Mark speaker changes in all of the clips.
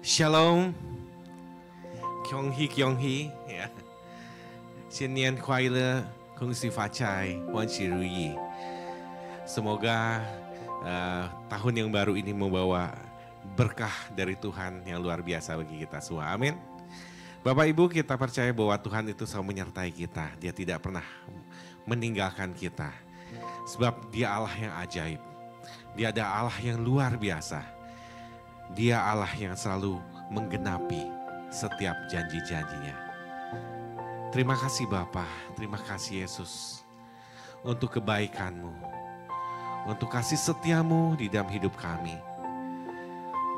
Speaker 1: Shalom, Kyonghi ya. 新年快乐，恭喜发财，万事如意。Semoga tahun yang baru ini membawa berkah dari Tuhan yang luar biasa bagi kita semua. Amin. Bapak Ibu, kita percaya bahwa Tuhan itu selalu menyertai kita. Dia tidak pernah meninggalkan kita. Sebab Dia Allah yang ajaib. Dia ada Allah yang luar biasa. Dia Allah yang selalu menggenapi setiap janji-janjinya. Terima kasih Bapa, terima kasih Yesus untuk kebaikan-Mu, untuk kasih setia-Mu di dalam hidup kami.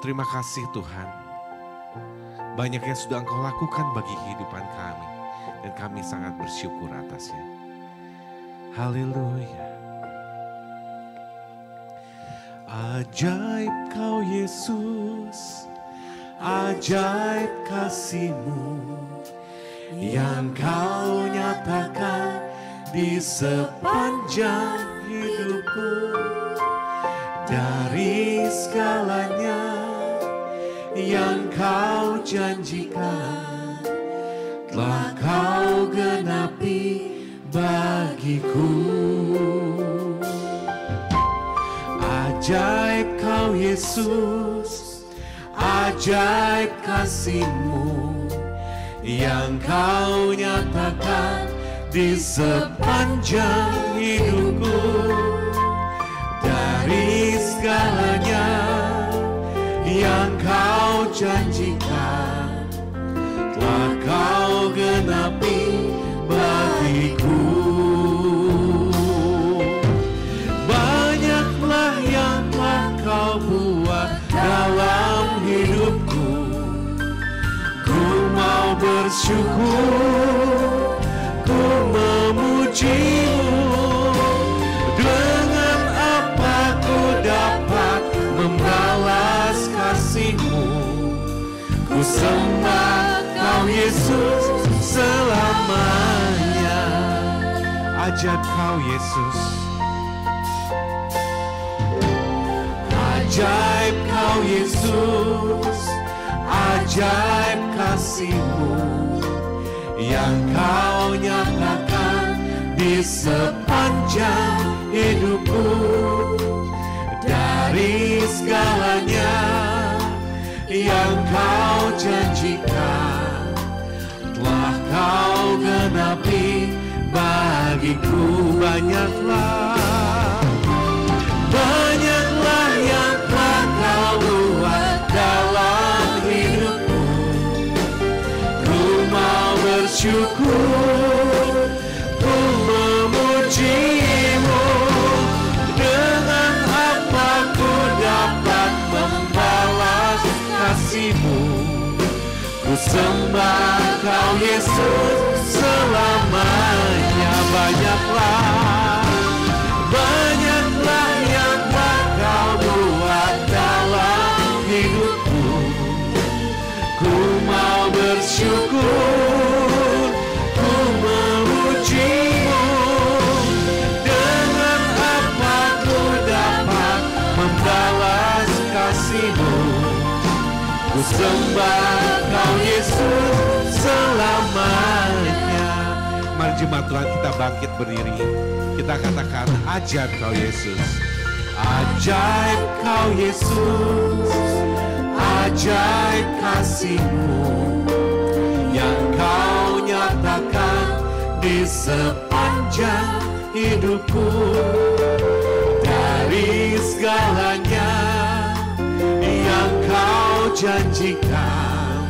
Speaker 1: Terima kasih Tuhan, banyak yang sudah Engkau lakukan bagi kehidupan kami dan kami sangat bersyukur atasnya. Haleluya. Ajaib Kau Yesus, ajaib kasih-Mu yang Kau nyatakan di sepanjang hidupku. Dari segalanya yang Kau janjikan telah Kau genapi bagiku. Ajaib Kau Yesus, ajaib kasih-Mu yang Kau nyatakan di sepanjang hidupku. Dari segalanya yang Kau janjikan telah Kau genapi bagiku. Banyaklah yang telah Kau buat dalam hidupku. Ku mau bersyukur, ku memuji-Mu. Dengan apa ku dapat membalas kasih-Mu? Ku sembah Kau Yesus selamanya. Ajaib Kau Yesus, ajaib Kau Yesus, ajaib kasih-Mu yang Kau nyatakan di sepanjang hidupku. Dari segalanya yang Kau janjikan telah Kau genapi bagiku. Banyaklah yang telah Kau buat dalam hidupku. Ku mau bersyukur, ku memuji-Mu. Dengan apa ku dapat membalas kasih-Mu? Ku sembah Kau Yesus selamanya. Banyaklah yang telah Kau buat dalam hidupku. Ku mau bersyukur, ku memuji-Mu. Dengan apa ku dapat membalas kasih-Mu? Ku sembah Kau Yesus selamanya. Mari jemaat Tuhan kita bangkit berdiri. Kita katakan ajaib Kau Yesus. Ajaib Kau Yesus, ajaib kasih-Mu yang Kau nyatakan di sepanjang hidupku. Dari segalanya yang Kau janjikan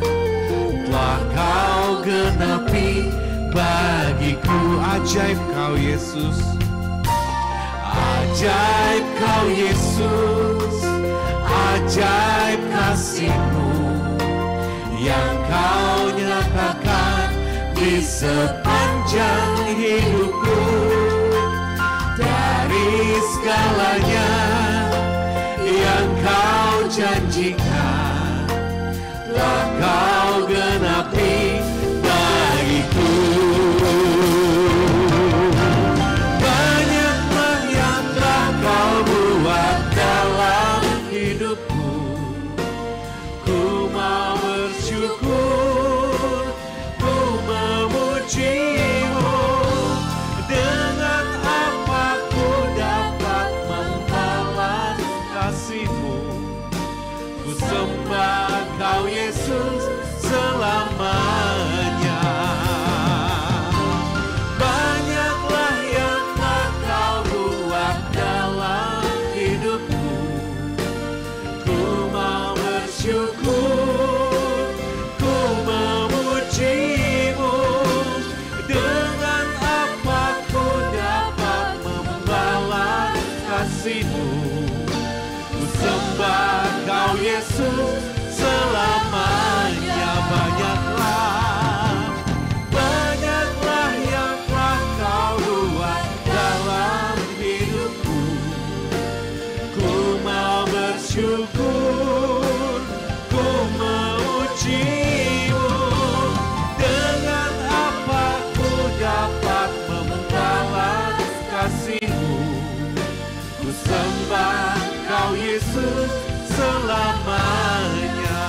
Speaker 1: telah Kau genapi bagiku. Ajaib Kau Yesus, ajaib Kau Yesus, ajaib kasih-Mu yang Kau nyatakan di sepanjang hidupku. Dari segalanya yang Kau janjikan telah Kau genapi bagiku. Banyaklah yang telah Kau buat dalam hidupku. Ku mau sembah Kau Yesus selamanya. Banyaklah yang telah Kau buat dalam hidupku, ku mau bersyukur, ku memuji-Mu. Dengan apa ku dapat membalas kasih-Mu? Ku sembah Kau Yesus selamanya. Banyaklah yang telah Kau buat dalam hidupku, ku mau bersyukur, ku memuji-Mu. Dengan apa ku dapat membalas kasih-Mu? Ku sembah Kau Yesus selamanya.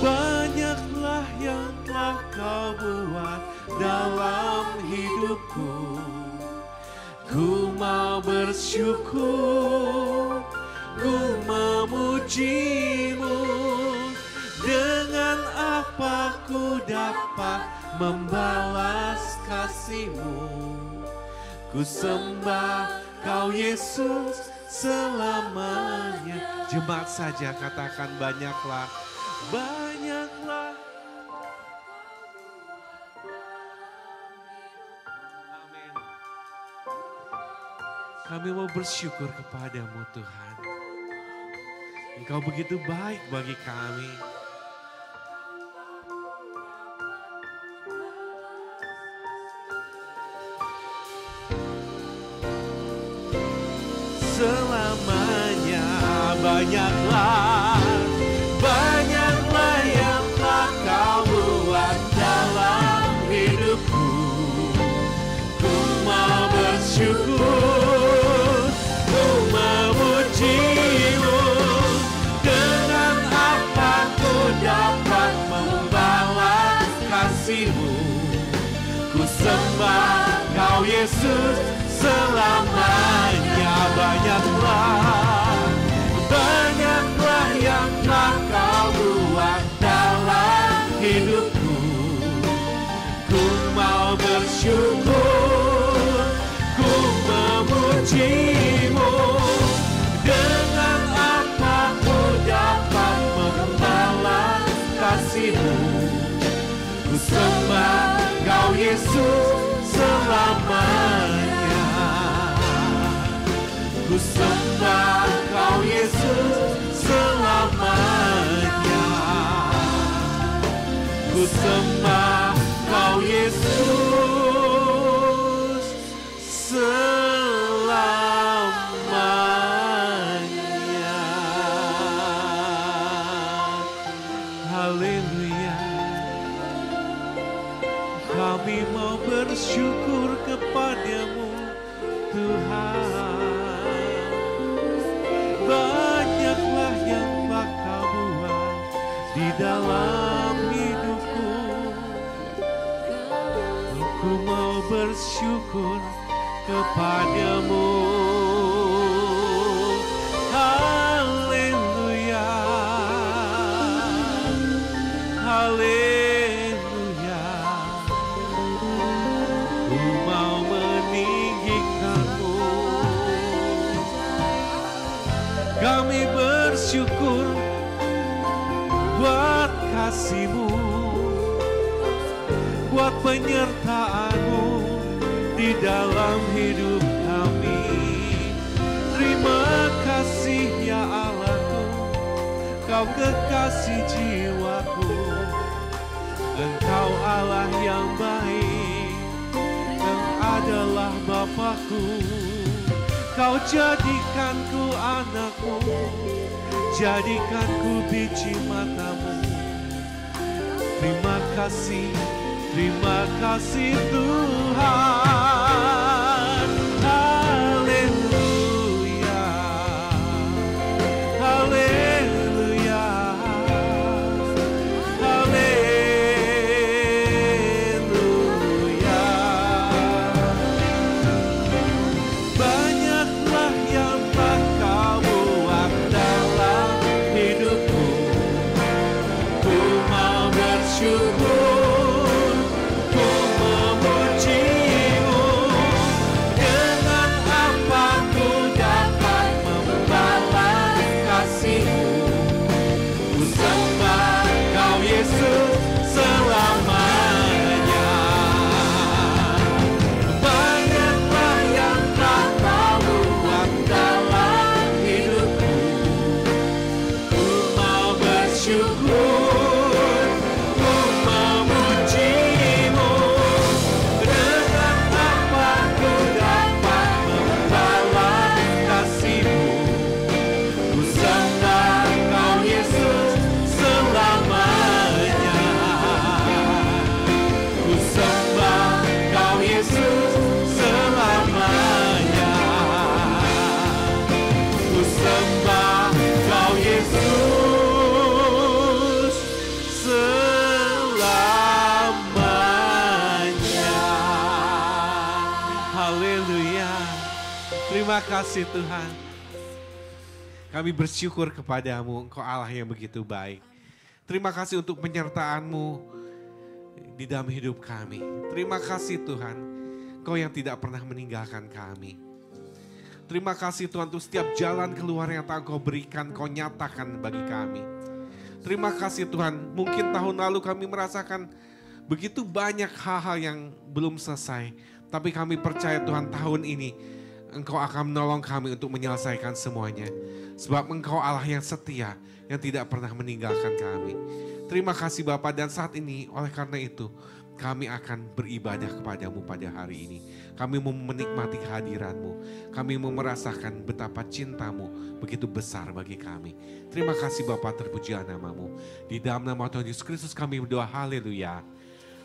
Speaker 1: Banyaklah yang telah Kau buat dalam hidupku, ku mau bersyukur, ku memuji-Mu. Dengan apa ku dapat membalas kasih-Mu? Ku sembah Kau Yesus selamanya. Jemaat saja katakan banyaklah, banyaklah. Amin. Kami mau bersyukur kepada-Mu Tuhan. Engkau begitu baik bagi kami. Selamanya banyaklah yang telah Kau buat dalam hidupku, ku mau bersyukur, ku memuji-Mu. Dengan apa ku dapat membalas kasih-Mu? Ku sembah Kau Yesus selamanya. Banyaklah yang telah Kau buat dalam hidupku, ku mau bersyukur, ku memuji-Mu. Dengan apa ku dapat membalas kasih-Mu? Ku sembah Kau Yesus selamanya. Ku sembah Kau Yesus selamanya. Ku sembah Kau Yesus selamanya. Haleluya. Kami mau bersyukur kepada-Mu Tuhan. Banyaklah yang telah Kau buat di dalam hidupku, aku mau bersyukur kepada-Mu. Haleluya, haleluya. Ku mau meninggikan-Mu. Kami bersyukur buat kasih-Mu, buat penyertaan-Mu di dalam hidup kami. Terima kasih ya Allahku, Kau kekasih jiwaku. Engkau Allah yang baik, Engkau adalah Bapa-Ku. Kau jadikanku anak-Mu, jadikanku biji mata-Mu. Terima kasih Tuhan. Haleluya, haleluya, haleluya. Banyaklah yang telah Kau buat dalam Terima kasih Tuhan. Kami bersyukur kepadamu, Engkau Allah yang begitu baik. Terima kasih untuk penyertaan-Mu di dalam hidup kami. Terima kasih Tuhan, Engkau yang tidak pernah meninggalkan kami. Terima kasih Tuhan untuk setiap jalan keluar yang telah Engkau berikan, Engkau nyatakan bagi kami. Terima kasih Tuhan, mungkin tahun lalu kami merasakan begitu banyak hal-hal yang belum selesai. Tapi kami percaya Tuhan tahun ini Engkau akan menolong kami untuk menyelesaikan semuanya. Sebab Engkau Allah yang setia, yang tidak pernah meninggalkan kami. Terima kasih Bapa, dan saat ini oleh karena itu kami akan beribadah kepadamu pada hari ini. Kami mau menikmati kehadiran-Mu. Kami mau merasakan betapa cinta-Mu begitu besar bagi kami. Terima kasih Bapa, terpujilah nama-Mu. Di dalam nama Tuhan Yesus Kristus kami berdoa, haleluya.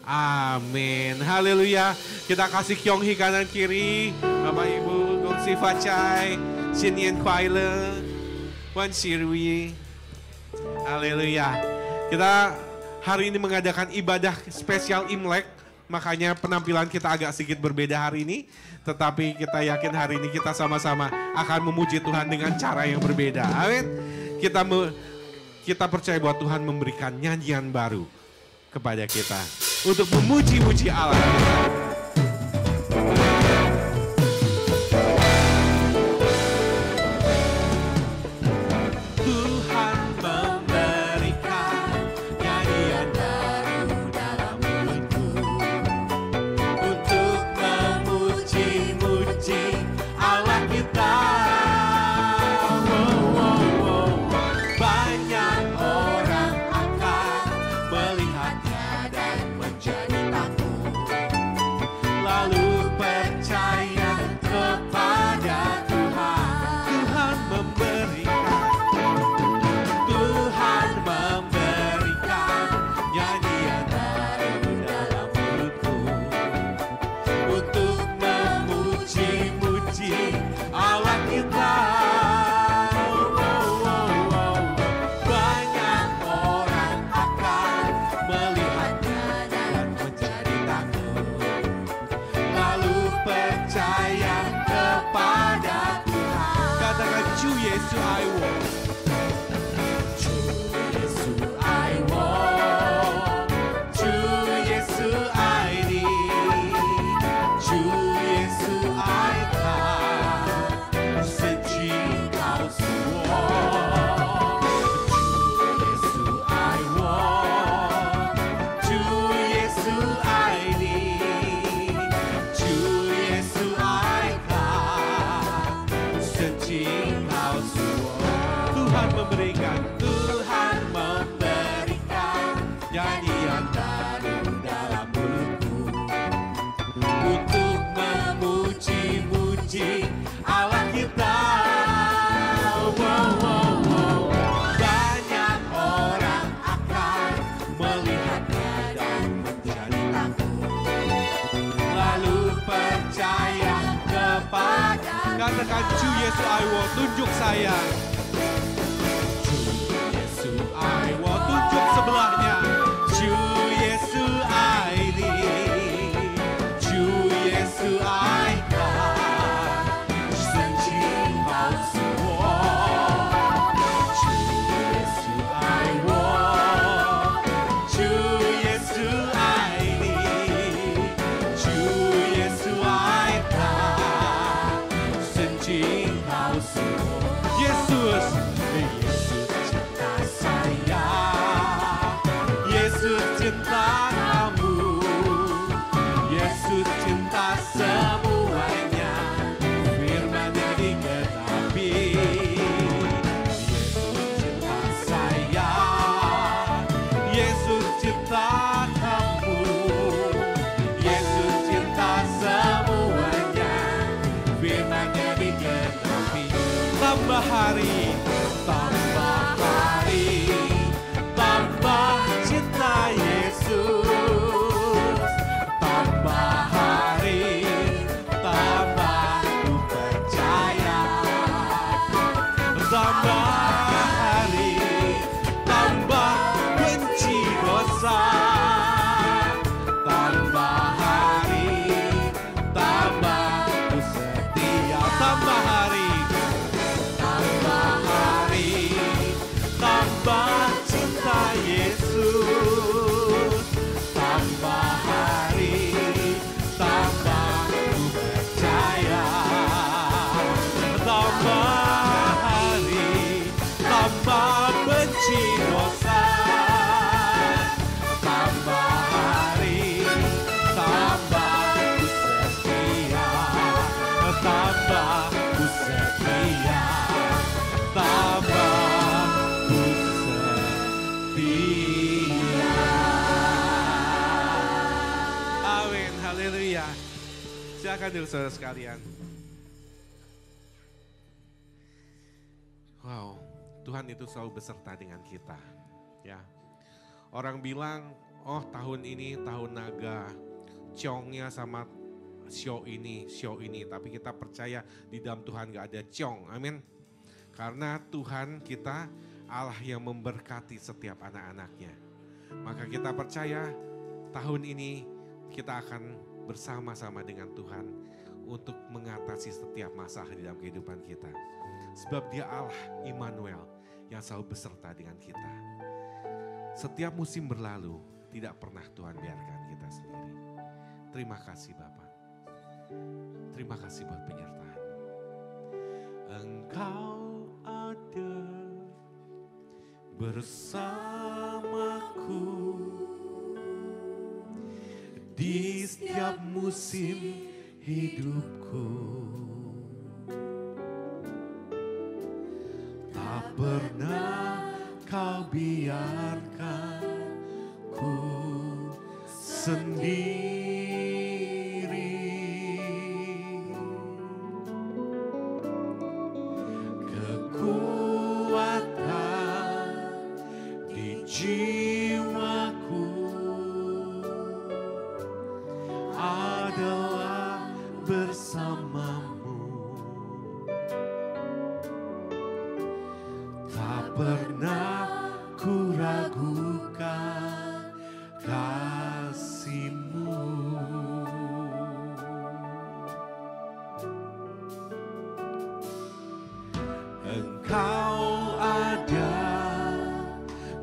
Speaker 1: Amin, haleluya. Kita kasih Kyonghi kanan kiri, Bapak Ibu, Gong Si Fa Chai, Xin Nian Kuai Le, Wan Xi Ru Yi. Haleluya. Kita hari ini mengadakan ibadah spesial Imlek, makanya penampilan kita agak sedikit berbeda hari ini. Tetapi kita yakin hari ini kita sama-sama akan memuji Tuhan dengan cara yang berbeda. Amin. Kita percaya bahwa Tuhan memberikan nyanyian baru kepada kita untuk memuji-muji Allah kita. Katakan Ju Yesus Aiwo, tunjuk saya. Ju Yesus Aiwo, tunjuk sebelahnya. Ju Yesus Aini, Ju Yesus Aika, Senji Hao Suo. Ju Yesus Aiwo, Ju Yesus Aini, Ju Yesus Aika. Yesus dosa. Tambah hari, tambah ku setia. Tambah ku setia. Tambah ku setia. Amin, haleluya. Silakan dulu saudara sekalian. Wow, Tuhan itu selalu beserta dengan kita. Ya, orang bilang, oh tahun ini tahun naga, ciongnya sama show ini. Tapi kita percaya di dalam Tuhan gak ada ciong, amin. Karena Tuhan kita Allah yang memberkati setiap anak-anaknya. Maka kita percaya tahun ini kita akan bersama-sama dengan Tuhan untuk mengatasi setiap masalah di dalam kehidupan kita. Sebab Dia Allah Immanuel yang selalu beserta dengan kita. Setiap musim berlalu, tidak pernah Tuhan biarkan kita sendiri. Terima kasih Bapa. Terima kasih buat penyertaan. Engkau ada bersamaku di setiap musim hidupku. Tak pernah kau biarkan ku sendiri. Kekuatan di jiwaku adalah bersamamu. Tak pernah ku ragukan kasih-Mu. Engkau ada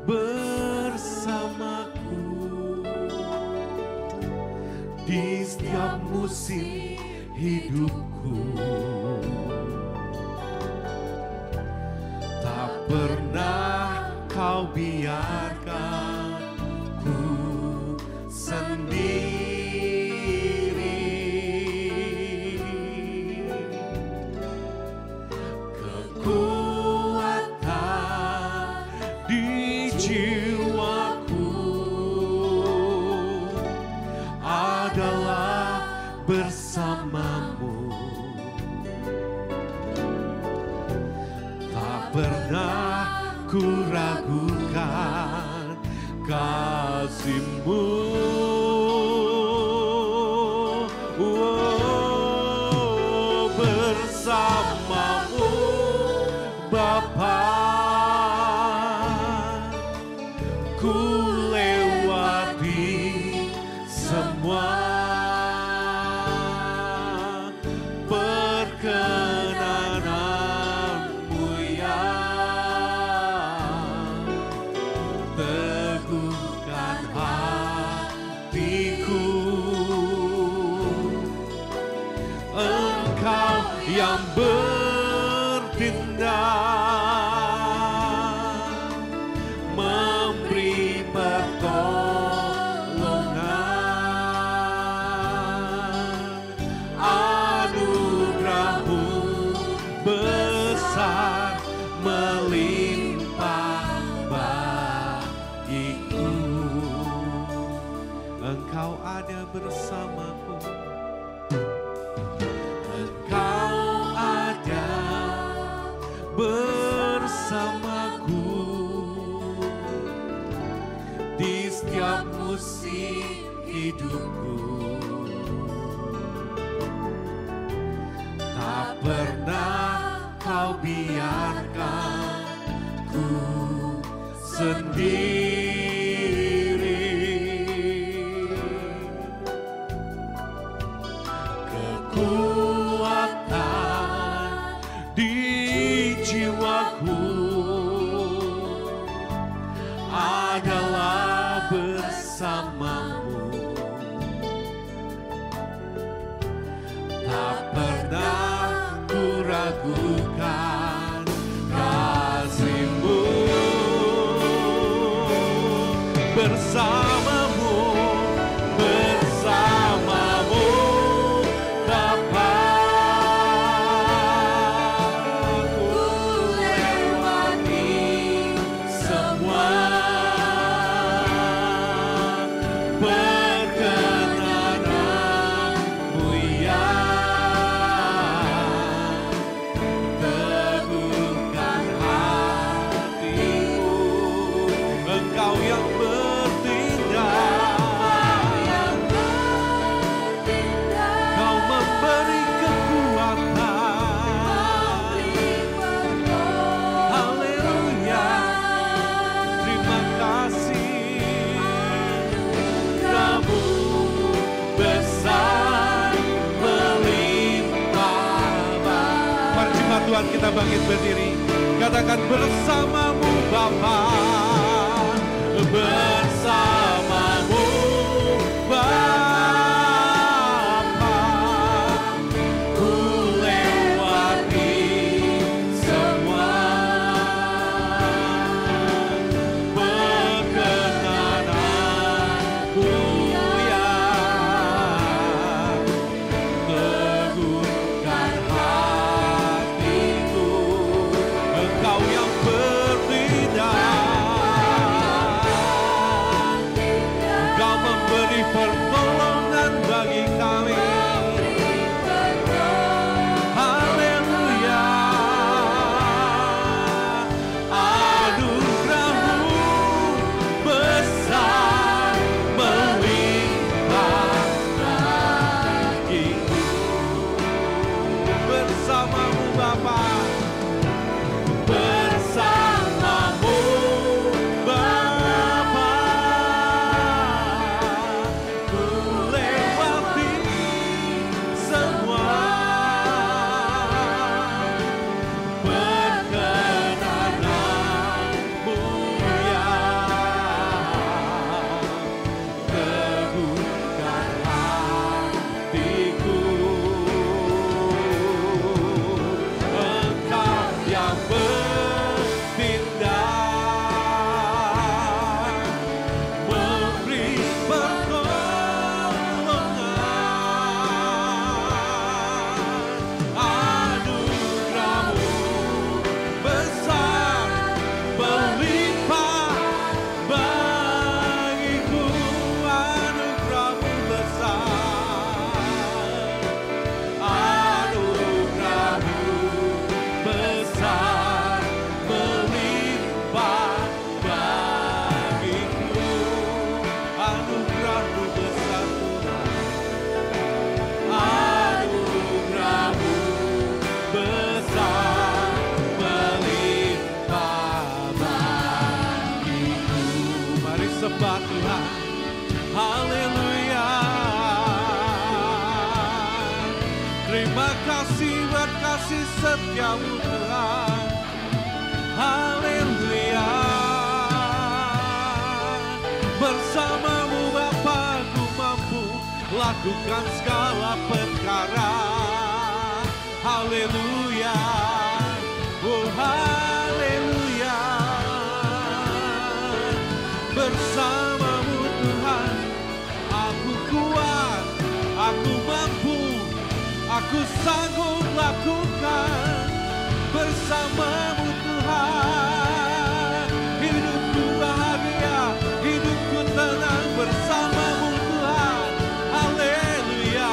Speaker 1: bersamaku di setiap musim hidupku. Tak pernah kau biarkan ku sendiri. Kekuatan di jiwaku adalah bersamamu. Tak pernah ku ragukan kasih-Mu. Oh, bersamamu Bapa, ku lewati semua. Perkenanan-Mu ya teguhkan hatiku. Engkau yang bertindak memberi pertolongan. Anugerah-Mu besar melimpah bagiku. Engkau ada bersamaku. Engkau ada bersamaku di setiap musim hidupku. Tak pernah kau biarkan ku sendiri. Kekuatan di jiwaku adalah bersamamu. Tak pernah ku ragukan kasih-Mu. bersamamu, bersamamu Bapa. Ku lewati semua perkenanmu ya, teguhkan hatiku. Engkau yang bertindak, Kau memberi kekuatan. Haleluya, terima kasih. Kamu besar melimpah. Mari jemaat Tuhan kita bangkit berdiri. Katakan bersamamu Bapa, bersamamu Bapa. Ku lewati semua perkenananmu ya, teguhkan hatiku. Engkau yang bertindak, Kau memberi pertolongan bagi kami. Haleluya, anugerah-Mu besar melimpah bagiku. Bersamamu Bapa, bersamamu Bapa. Ku lewati semua perkenananmu ya, teguhkan hatiku. Engkau yang bertindak, memberi pertolongan. Anugerah-Mu besar melimpah bagiku. Anugerah-Mu besar, anugerah-Mu besar melimpah bagiku. Anugerah-Mu besar Tuhan, anugerah-Mu besar melimpah bagiku. Mari sembah Tuhan. Haleluya, terima kasih buat kasih setiamu Tuhan. Haleluya, bersamamu Bapa ku mampu lakukan segala perkara. Haleluya, oh haleluya, bersamamu Tuhan aku kuat, aku mampu, aku sanggup lakukan. Bersamamu Tuhan hidupku bahagia, hidupku tenang. Bersamamu Tuhan, haleluya,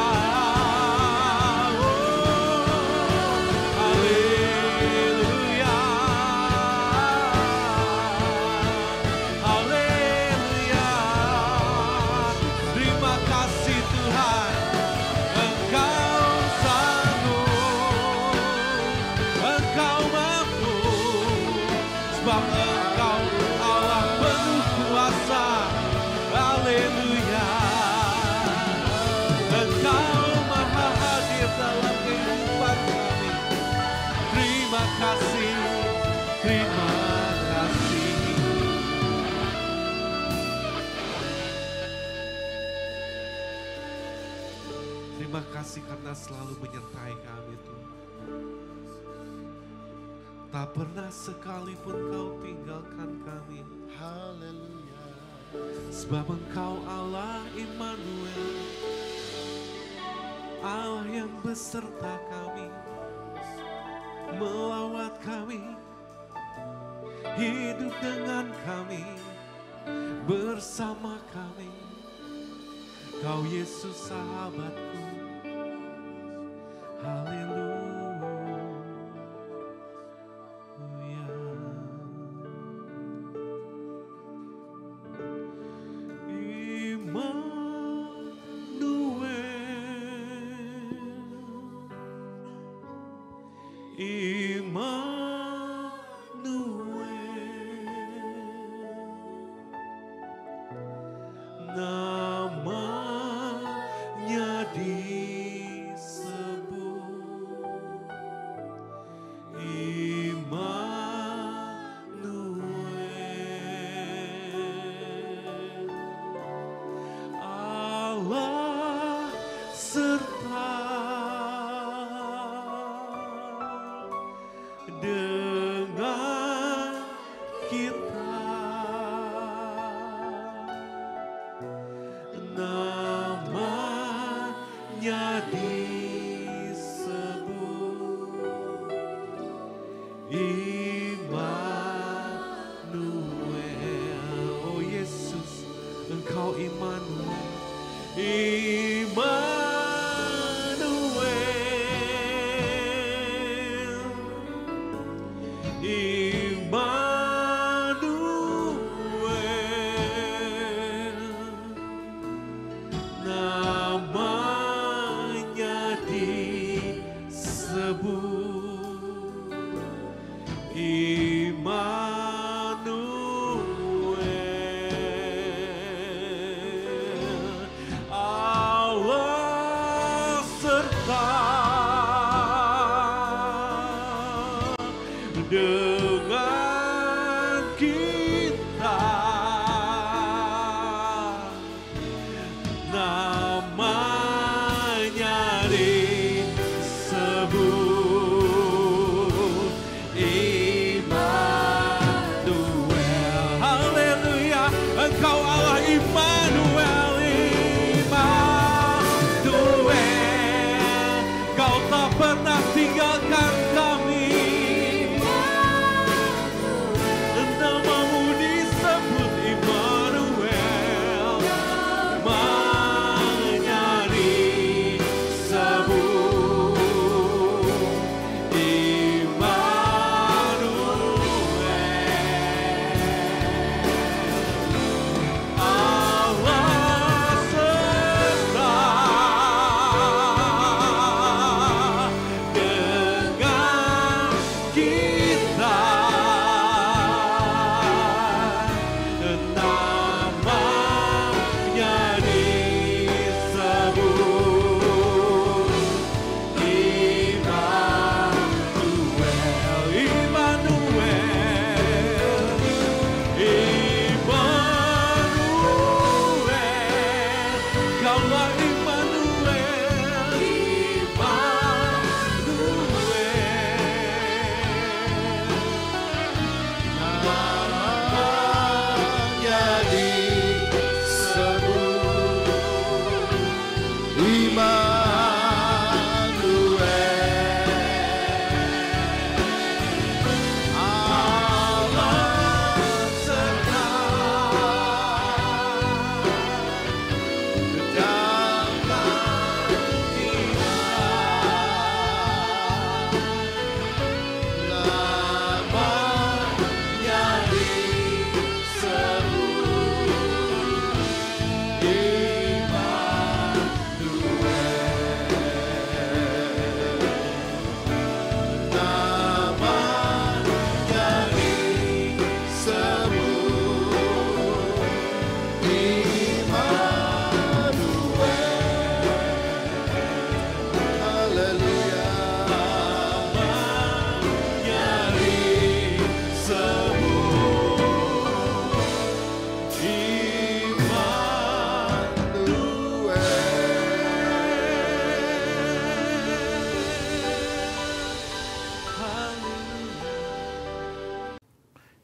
Speaker 1: oh haleluya, haleluya. Terima kasih Tuhan, Engkau sanggup, Engkau mampu, sebab Engkau Allah penuh kuasa. Haleluya, Engkau maha hadir dalam kehidupan kami. Terima kasih, terima kasih. Terima kasih karena selalu menyertai kami Tuhan. Tak pernah sekalipun Kau tinggalkan kami.
Speaker 2: Haleluya.
Speaker 1: Sebab Engkau Allah Immanuel, Allah yang beserta kami, melawat kami, hidup dengan kami, bersama kami. Kau Yesus sahabatku, haleluya. Namanya disebut Immanuel, Allah serta dengan kita.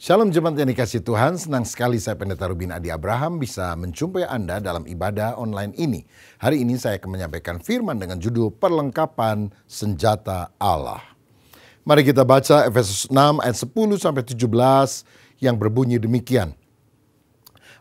Speaker 2: Shalom jemaat yang dikasih Tuhan, senang sekali saya Pendeta Rubin Adi Abraham bisa menjumpai Anda dalam ibadah online ini. Hari ini saya akan menyampaikan firman dengan judul Perlengkapan Senjata Allah. Mari kita baca Efesus 6 ayat 10 sampai 17 yang berbunyi demikian.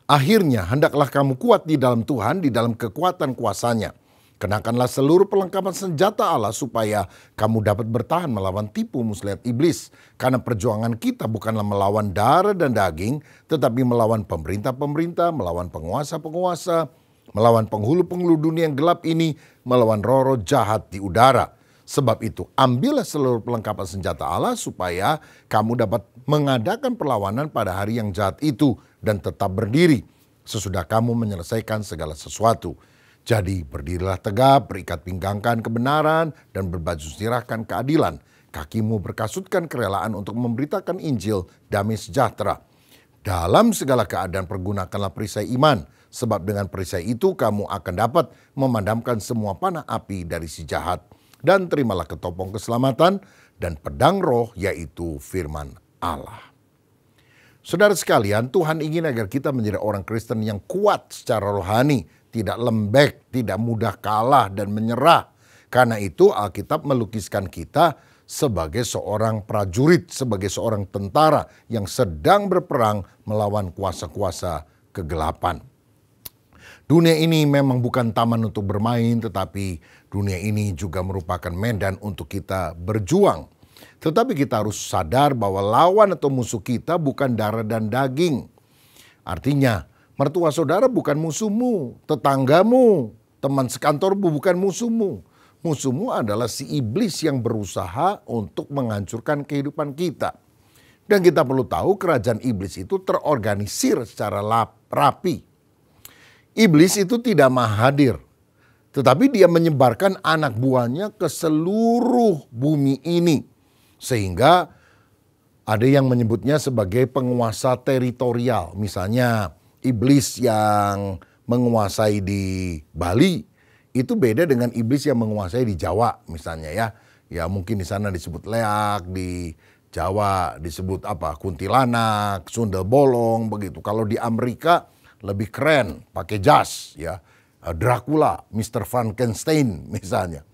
Speaker 2: Akhirnya hendaklah kamu kuat di dalam Tuhan, di dalam kekuatan kuasa-Nya. Kenakanlah seluruh perlengkapan senjata Allah supaya kamu dapat bertahan melawan tipu muslihat iblis. Karena perjuangan kita bukanlah melawan darah dan daging, tetapi melawan pemerintah-pemerintah, melawan penguasa-penguasa, melawan penghulu-penghulu dunia yang gelap ini, melawan roh-roh jahat di udara. Sebab itu, ambillah seluruh perlengkapan senjata Allah supaya kamu dapat mengadakan perlawanan pada hari yang jahat itu dan tetap berdiri sesudah kamu menyelesaikan segala sesuatu. Jadi berdirilah tegap, berikat pinggangkan kebenaran, dan berbaju sirahkan keadilan. Kakimu berkasutkan kerelaan untuk memberitakan Injil damai sejahtera. Dalam segala keadaan pergunakanlah perisai iman, sebab dengan perisai itu kamu akan dapat memadamkan semua panah api dari si jahat. Dan terimalah ketopong keselamatan dan pedang roh, yaitu firman Allah. Saudara sekalian, Tuhan ingin agar kita menjadi orang Kristen yang kuat secara rohani, tidak lembek, tidak mudah kalah dan menyerah. Karena itu Alkitab melukiskan kita sebagai seorang prajurit, sebagai seorang tentara yang sedang berperang melawan kuasa-kuasa kegelapan. Dunia ini memang bukan taman untuk bermain, tetapi dunia ini juga merupakan medan untuk kita berjuang. Tetapi kita harus sadar bahwa lawan atau musuh kita bukan darah dan daging. Artinya, mertua saudara bukan musuhmu, tetanggamu, teman sekantormu bukan musuhmu. Musuhmu adalah si iblis yang berusaha untuk menghancurkan kehidupan kita. Dan kita perlu tahu kerajaan iblis itu terorganisir secara rapi. Iblis itu tidak maha hadir, tetapi dia menyebarkan anak buahnya ke seluruh bumi ini. Sehingga ada yang menyebutnya sebagai penguasa teritorial. Misalnya iblis yang menguasai di Bali itu beda dengan iblis yang menguasai di Jawa misalnya ya. Ya mungkin di sana disebut leak, di Jawa disebut apa? Kuntilanak, sundel bolong begitu. Kalau di Amerika lebih keren, pakai jas ya. Dracula, Mr. Frankenstein misalnya.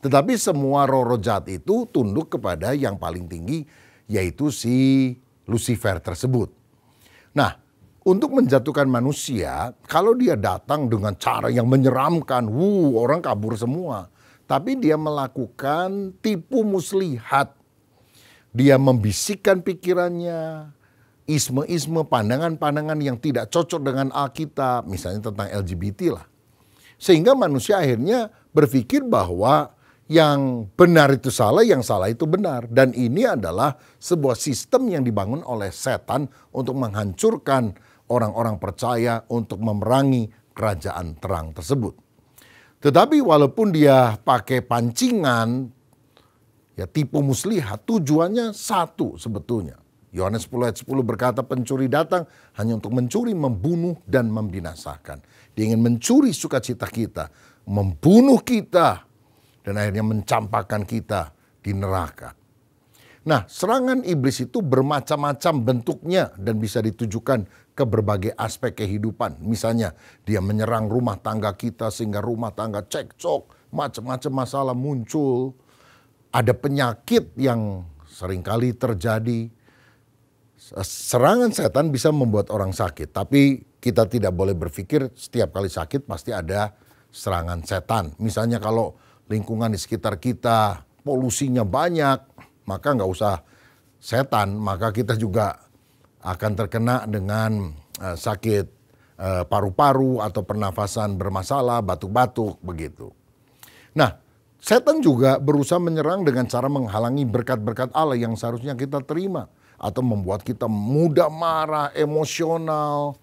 Speaker 2: Tetapi semua roh-roh jahat itu tunduk kepada yang paling tinggi, yaitu si Lucifer tersebut. Nah, untuk menjatuhkan manusia, kalau dia datang dengan cara yang menyeramkan, orang kabur semua. Tapi dia melakukan tipu muslihat. Dia membisikkan pikirannya, isme-isme, pandangan-pandangan yang tidak cocok dengan Alkitab, misalnya tentang LGBT lah. Sehingga manusia akhirnya berpikir bahwa yang benar itu salah, yang salah itu benar. Dan ini adalah sebuah sistem yang dibangun oleh setan untuk menghancurkan orang-orang percaya untuk memerangi kerajaan terang tersebut. Tetapi walaupun dia pakai pancingan, ya tipu muslihat, tujuannya satu sebetulnya. Yohanes 10 ayat 10 berkata pencuri datang hanya untuk mencuri, membunuh, dan membinasakan. Dia ingin mencuri sukacita kita, membunuh kita, dan akhirnya mencampakkan kita di neraka. Nah, serangan iblis itu bermacam-macam bentuknya dan bisa ditujukan ke berbagai aspek kehidupan. Misalnya, dia menyerang rumah tangga kita sehingga rumah tangga cekcok, macam-macam masalah muncul. Ada penyakit yang seringkali terjadi. Serangan setan bisa membuat orang sakit, tapi kita tidak boleh berpikir setiap kali sakit pasti ada serangan setan. Misalnya kalau lingkungan di sekitar kita polusinya banyak, maka nggak usah setan, maka kita juga akan terkena dengan sakit paru-paru atau pernafasan bermasalah, batuk-batuk begitu. Nah, setan juga berusaha menyerang dengan cara menghalangi berkat-berkat Allah yang seharusnya kita terima, atau membuat kita mudah marah, emosional.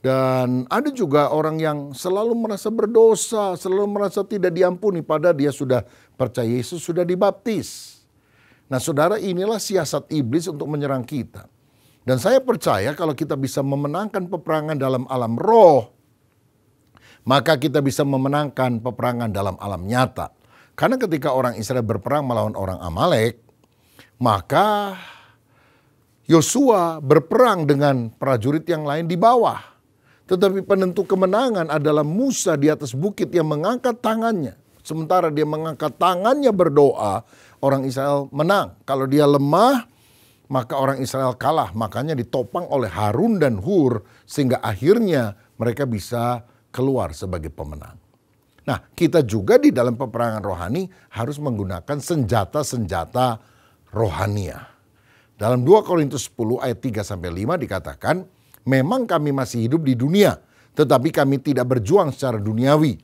Speaker 2: Dan ada juga orang yang selalu merasa berdosa, selalu merasa tidak diampuni, padahal dia sudah percaya Yesus, sudah dibaptis. Nah saudara, inilah siasat iblis untuk menyerang kita. Dan saya percaya kalau kita bisa memenangkan peperangan dalam alam roh, maka kita bisa memenangkan peperangan dalam alam nyata. Karena ketika orang Israel berperang melawan orang Amalek, maka Yosua berperang dengan prajurit yang lain di bawah. Tetapi penentu kemenangan adalah Musa di atas bukit yang mengangkat tangannya. Sementara dia mengangkat tangannya berdoa, orang Israel menang. Kalau dia lemah, maka orang Israel kalah. Makanya ditopang oleh Harun dan Hur sehingga akhirnya mereka bisa keluar sebagai pemenang. Nah, kita juga di dalam peperangan rohani harus menggunakan senjata-senjata rohania. Dalam 2 Korintus 10 ayat 3-5 dikatakan, memang kami masih hidup di dunia, tetapi kami tidak berjuang secara duniawi.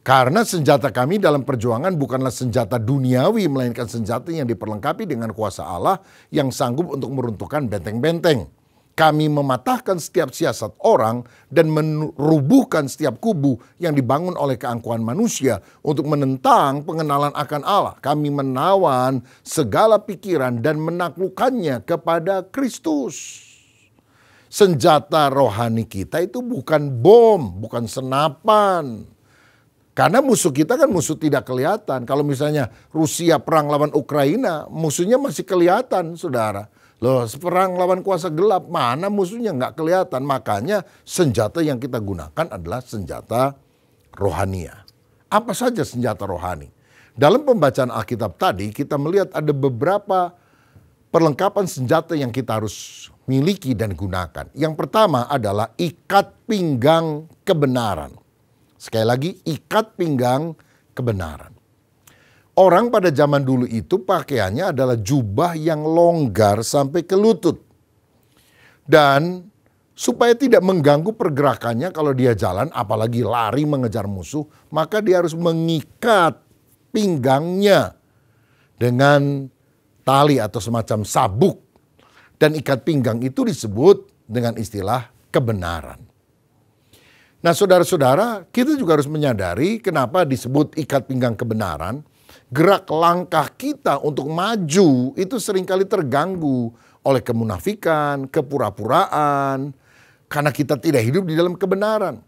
Speaker 2: Karena senjata kami dalam perjuangan bukanlah senjata duniawi, melainkan senjata yang diperlengkapi dengan kuasa Allah yang sanggup untuk meruntuhkan benteng-benteng. Kami mematahkan setiap siasat orang dan merubuhkan setiap kubu yang dibangun oleh keangkuhan manusia untuk menentang pengenalan akan Allah. Kami menawan segala pikiran dan menaklukkannya kepada Kristus. Senjata rohani kita itu bukan bom, bukan senapan. Karena musuh kita kan musuh tidak kelihatan. Kalau misalnya Rusia perang lawan Ukraina, musuhnya masih kelihatan, saudara. Loh, perang lawan kuasa gelap, mana musuhnya nggak kelihatan. Makanya senjata yang kita gunakan adalah senjata rohania. Apa saja senjata rohani? Dalam pembacaan Alkitab tadi kita melihat ada beberapa perlengkapan senjata yang kita harus miliki dan gunakan. Yang pertama adalah ikat pinggang kebenaran. Sekali lagi, ikat pinggang kebenaran. Orang pada zaman dulu itu pakaiannya adalah jubah yang longgar sampai ke lutut. Dan supaya tidak mengganggu pergerakannya kalau dia jalan, apalagi lari mengejar musuh, maka dia harus mengikat pinggangnya dengan tali atau semacam sabuk. Dan ikat pinggang itu disebut dengan istilah kebenaran. Nah, saudara-saudara, kita juga harus menyadari kenapa disebut ikat pinggang kebenaran. Gerak langkah kita untuk maju itu seringkali terganggu oleh kemunafikan, kepura-puraan, karena kita tidak hidup di dalam kebenaran.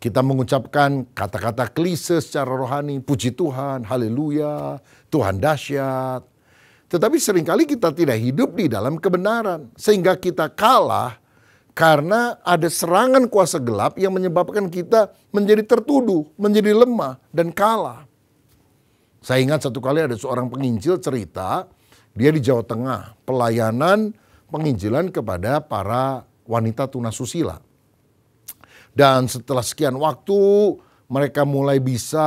Speaker 2: Kita mengucapkan kata-kata klise secara rohani, puji Tuhan, haleluya, Tuhan dahsyat. Tetapi seringkali kita tidak hidup di dalam kebenaran, sehingga kita kalah karena ada serangan kuasa gelap yang menyebabkan kita menjadi tertuduh, menjadi lemah, dan kalah. Saya ingat satu kali ada seorang penginjil cerita, dia di Jawa Tengah, pelayanan penginjilan kepada para wanita tunasusila. Dan setelah sekian waktu, mereka mulai bisa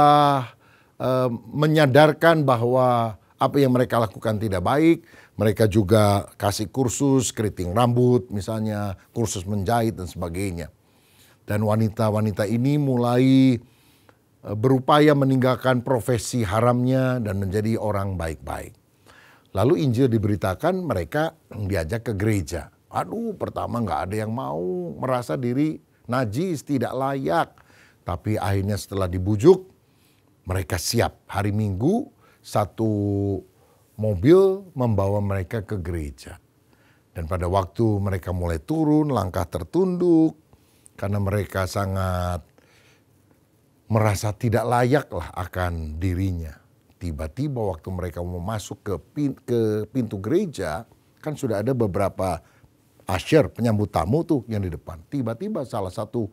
Speaker 2: menyadarkan bahwa apa yang mereka lakukan tidak baik. Mereka juga kasih kursus keriting rambut misalnya, kursus menjahit dan sebagainya. Dan wanita-wanita ini mulai berupaya meninggalkan profesi haramnya dan menjadi orang baik-baik. Lalu Injil diberitakan, mereka diajak ke gereja. Aduh, pertama nggak ada yang mau, merasa diri najis, tidak layak. Tapi akhirnya setelah dibujuk, mereka siap. Hari Minggu, satu mobil membawa mereka ke gereja. Dan pada waktu mereka mulai turun, langkah tertunduk, karena mereka sangat merasa tidak layak lah akan dirinya. Tiba-tiba waktu mereka mau masuk ke pintu gereja, kan sudah ada beberapa usher, penyambut tamu tuh yang di depan. Tiba-tiba salah satu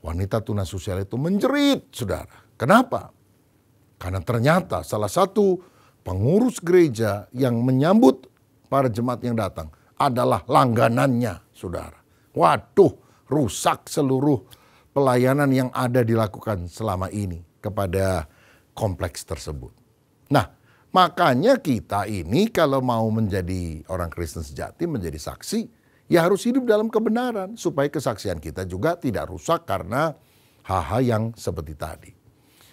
Speaker 2: wanita tunasusila itu menjerit, saudara. Kenapa? Karena ternyata salah satu pengurus gereja yang menyambut para jemaat yang datang adalah langganannya, saudara. Waduh, rusak seluruh pelayanan yang ada dilakukan selama ini kepada kompleks tersebut. Nah, makanya kita ini kalau mau menjadi orang Kristen sejati, menjadi saksi, ya harus hidup dalam kebenaran supaya kesaksian kita juga tidak rusak karena hal-hal yang seperti tadi.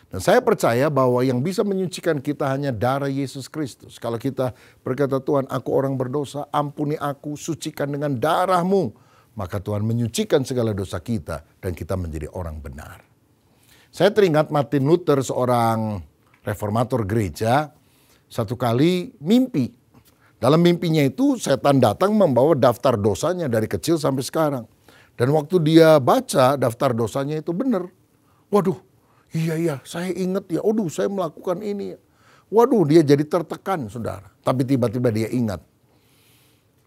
Speaker 2: Dan saya percaya bahwa yang bisa menyucikan kita hanya darah Yesus Kristus. Kalau kita berkata, Tuhan, aku orang berdosa, ampuni aku, sucikan dengan darah-Mu, maka Tuhan menyucikan segala dosa kita dan kita menjadi orang benar. Saya teringat Martin Luther, seorang reformator gereja, satu kali mimpi. Dalam mimpinya itu setan datang membawa daftar dosanya dari kecil sampai sekarang. Dan waktu dia baca daftar dosanya itu benar. Waduh, iya saya ingat ya, aduh saya melakukan ini. Waduh, dia jadi tertekan, saudara. Tapi tiba-tiba dia ingat.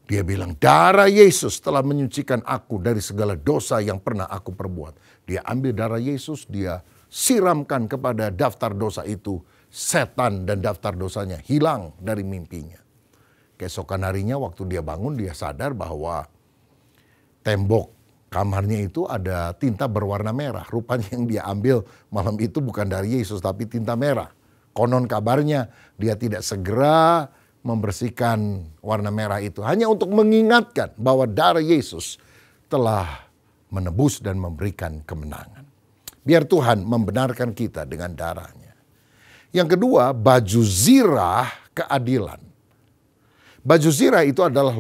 Speaker 2: Dia bilang, darah Yesus telah menyucikan aku dari segala dosa yang pernah aku perbuat. Dia ambil darah Yesus, dia siramkan kepada daftar dosa itu. Setan dan daftar dosanya hilang dari mimpinya. Keesokan harinya waktu dia bangun, dia sadar bahwa tembok kamarnya itu ada tinta berwarna merah. Rupanya yang dia ambil malam itu bukan dari Yesus, tapi tinta merah. Konon kabarnya dia tidak segera membersihkan warna merah itu. Hanya untuk mengingatkan bahwa darah Yesus telah menebus dan memberikan kemenangan. Biar Tuhan membenarkan kita dengan darahnya. Yang kedua, baju zirah keadilan. Baju zirah itu adalah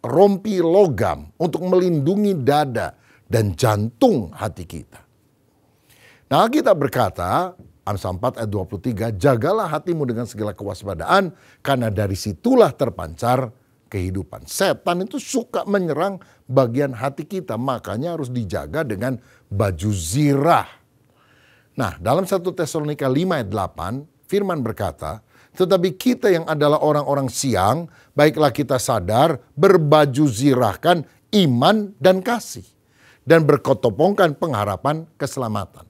Speaker 2: rompi logam untuk melindungi dada dan jantung hati kita. Nah, kita berkata, Amsal 4 ayat 23, jagalah hatimu dengan segala kewaspadaan, karena dari situlah terpancar kehidupan. Setan itu suka menyerang bagian hati kita, makanya harus dijaga dengan baju zirah. Nah, dalam 1 Tesalonika 5 ayat 8, firman berkata, tetapi kita yang adalah orang-orang siang, baiklah kita sadar, berbaju zirahkan iman dan kasih, dan berkotopongkan pengharapan keselamatan.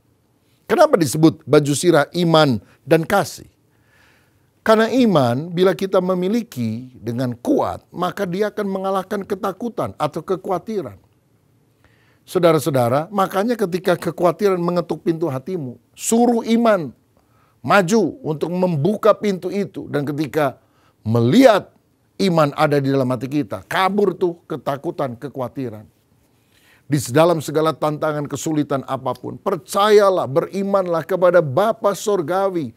Speaker 2: Kenapa disebut baju zirah iman dan kasih? Karena iman bila kita memiliki dengan kuat, maka dia akan mengalahkan ketakutan atau kekhawatiran. Saudara-saudara, makanya ketika kekhawatiran mengetuk pintu hatimu, suruh iman maju untuk membuka pintu itu. Dan ketika melihat iman ada di dalam hati kita, kabur tuh ketakutan, kekhawatiran. Di dalam segala tantangan, kesulitan apapun, percayalah, berimanlah kepada Bapa Sorgawi.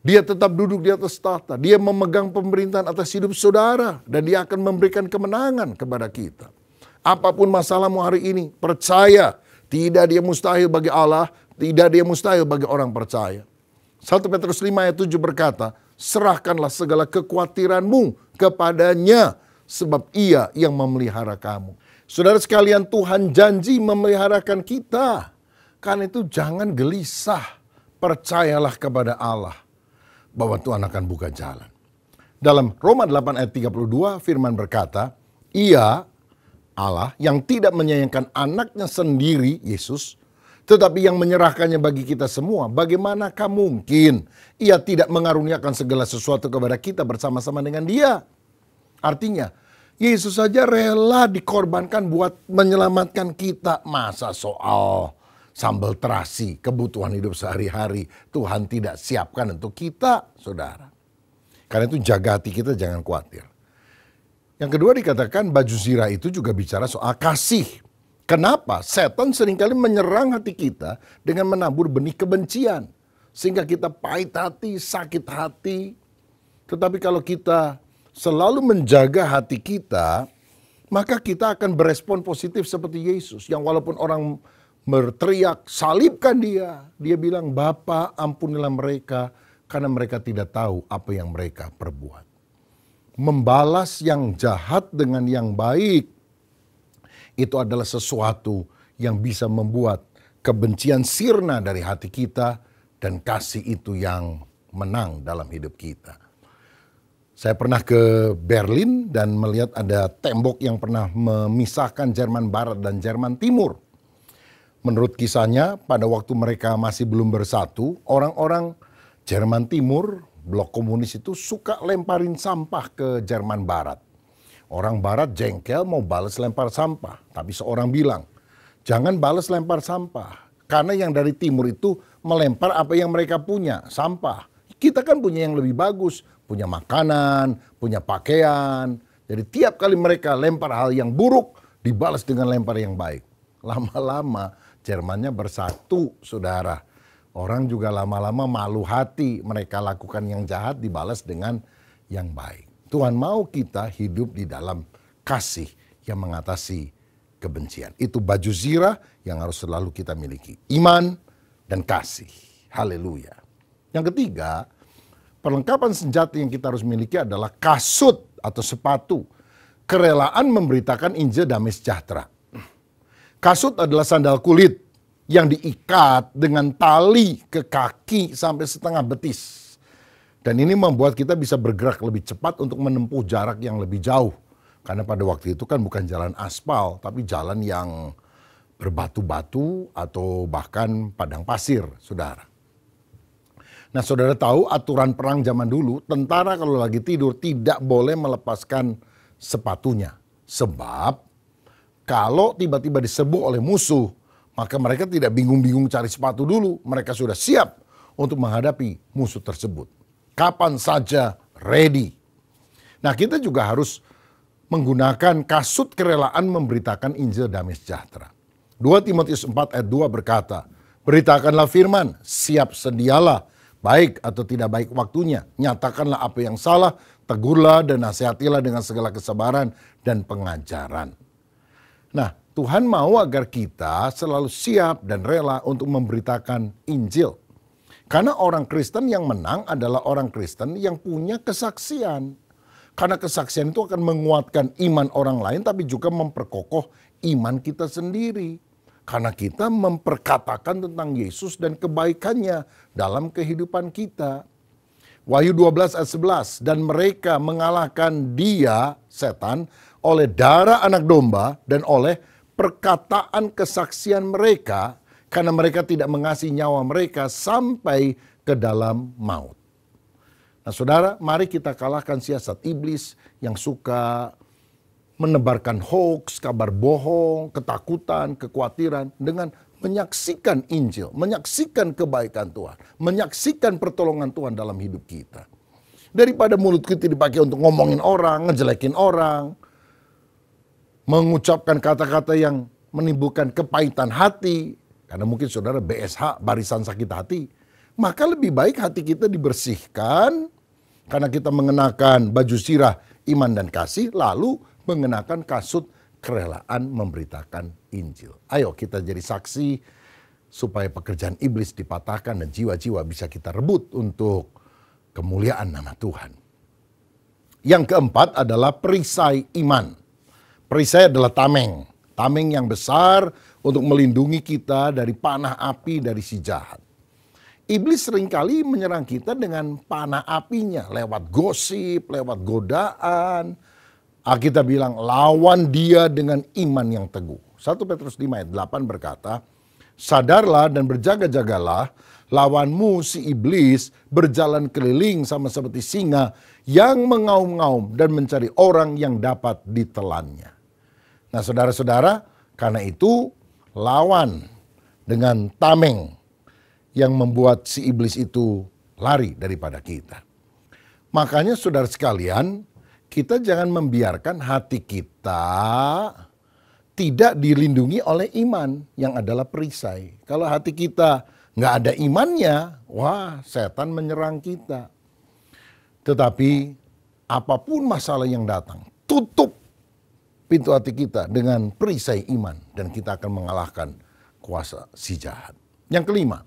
Speaker 2: Dia tetap duduk di atas tahta. Dia memegang pemerintahan atas hidup saudara. Dan dia akan memberikan kemenangan kepada kita. Apapun masalahmu hari ini, percaya. Tidak dia mustahil bagi Allah, tidak dia mustahil bagi orang percaya. 1 Petrus 5 ayat 7 berkata, serahkanlah segala kekhawatiranmu kepadanya, sebab ia yang memelihara kamu. Saudara sekalian, Tuhan janji memeliharakan kita. Karena itu jangan gelisah. Percayalah kepada Allah bahwa Tuhan akan buka jalan. Dalam Roma 8 ayat 32 firman berkata, Ia, Allah, yang tidak menyayangkan anaknya sendiri, Yesus, tetapi yang menyerahkannya bagi kita semua, bagaimanakah mungkin Ia tidak mengaruniakan segala sesuatu kepada kita bersama-sama dengan Dia? Artinya, Yesus saja rela dikorbankan buat menyelamatkan kita. Masa soal sambal terasi, kebutuhan hidup sehari-hari, Tuhan tidak siapkan untuk kita, saudara. Karena itu jaga hati kita, jangan khawatir. Yang kedua dikatakan baju zirah itu juga bicara soal kasih. Kenapa? Setan seringkali menyerang hati kita dengan menabur benih kebencian. Sehingga kita pahit hati, sakit hati. Tetapi kalau kita selalu menjaga hati kita, maka kita akan berespon positif seperti Yesus. Yang walaupun orang berteriak, salibkan dia. Dia bilang, Bapa ampunilah mereka, karena mereka tidak tahu apa yang mereka perbuat. Membalas yang jahat dengan yang baik, itu adalah sesuatu yang bisa membuat kebencian sirna dari hati kita, dan kasih itu yang menang dalam hidup kita. Saya pernah ke Berlin dan melihat ada tembok yang pernah memisahkan Jerman Barat dan Jerman Timur. Menurut kisahnya, pada waktu mereka masih belum bersatu, orang-orang Jerman Timur, blok komunis itu suka lemparin sampah ke Jerman Barat. Orang Barat jengkel mau balas lempar sampah. Tapi seorang bilang, jangan balas lempar sampah. Karena yang dari timur itu melempar apa yang mereka punya, sampah. Kita kan punya yang lebih bagus. Punya makanan, punya pakaian. Jadi tiap kali mereka lempar hal yang buruk, dibalas dengan lempar yang baik. Lama-lama Jermannya bersatu, saudara. Orang juga lama-lama malu hati. Mereka lakukan yang jahat, dibalas dengan yang baik. Tuhan mau kita hidup di dalam kasih yang mengatasi kebencian. Itu baju zirah yang harus selalu kita miliki. Iman dan kasih. Haleluya. Yang ketiga, perlengkapan senjata yang kita harus miliki adalah kasut atau sepatu. Kerelaan memberitakan Injil damai sejahtera. Kasut adalah sandal kulit yang diikat dengan tali ke kaki sampai setengah betis. Dan ini membuat kita bisa bergerak lebih cepat untuk menempuh jarak yang lebih jauh. Karena pada waktu itu kan bukan jalan aspal, tapi jalan yang berbatu-batu atau bahkan padang pasir, saudara. Nah, saudara tahu aturan perang zaman dulu, tentara kalau lagi tidur tidak boleh melepaskan sepatunya. Sebab kalau tiba-tiba diserbu oleh musuh, maka mereka tidak bingung-bingung cari sepatu dulu. Mereka sudah siap untuk menghadapi musuh tersebut. Kapan saja ready. Nah, kita juga harus menggunakan kasut kerelaan memberitakan Injil damai sejahtera. 2 Timotius 4 ayat 2 berkata, beritakanlah firman, siap sedialah, baik atau tidak baik waktunya. Nyatakanlah apa yang salah, tegurlah dan nasihatilah dengan segala kesabaran dan pengajaran. Nah, Tuhan mau agar kita selalu siap dan rela untuk memberitakan Injil. Karena orang Kristen yang menang adalah orang Kristen yang punya kesaksian. Karena kesaksian itu akan menguatkan iman orang lain, tapi juga memperkokoh iman kita sendiri. Karena kita memperkatakan tentang Yesus dan kebaikannya dalam kehidupan kita. Wahyu 12 ayat 11, dan mereka mengalahkan dia, setan, oleh darah anak domba dan oleh perkataan kesaksian mereka, karena mereka tidak mengasihi nyawa mereka sampai ke dalam maut. Nah, saudara, mari kita kalahkan siasat iblis yang suka menebarkan hoax, kabar bohong, ketakutan, kekhawatiran dengan menyaksikan Injil, menyaksikan kebaikan Tuhan, menyaksikan pertolongan Tuhan dalam hidup kita. Daripada mulut kita dipakai untuk ngomongin orang, ngejelekin orang, mengucapkan kata-kata yang menimbulkan kepahitan hati, karena mungkin saudara BSH, barisan sakit hati, maka lebih baik hati kita dibersihkan karena kita mengenakan baju sirah iman dan kasih, lalu mengenakan kasut kerelaan memberitakan Injil. Ayo kita jadi saksi supaya pekerjaan iblis dipatahkan dan jiwa-jiwa bisa kita rebut untuk kemuliaan nama Tuhan. Yang keempat adalah perisai iman. Perisai adalah tameng. Tameng yang besar untuk melindungi kita dari panah api dari si jahat. Iblis seringkali menyerang kita dengan panah apinya lewat gosip, lewat godaan. Alkitab bilang lawan dia dengan iman yang teguh. 1 Petrus 5 ayat 8 berkata, sadarlah dan berjaga-jagalah, lawanmu si iblis berjalan keliling sama seperti singa yang mengaum-ngaum dan mencari orang yang dapat ditelannya. Nah, saudara-saudara, karena itu lawan dengan tameng yang membuat si iblis itu lari daripada kita. Makanya saudara sekalian, kita jangan membiarkan hati kita tidak dilindungi oleh iman yang adalah perisai. Kalau hati kita nggak ada imannya, wah setan menyerang kita. Tetapi apapun masalah yang datang, tutup pintu hati kita dengan perisai iman dan kita akan mengalahkan kuasa si jahat. Yang kelima,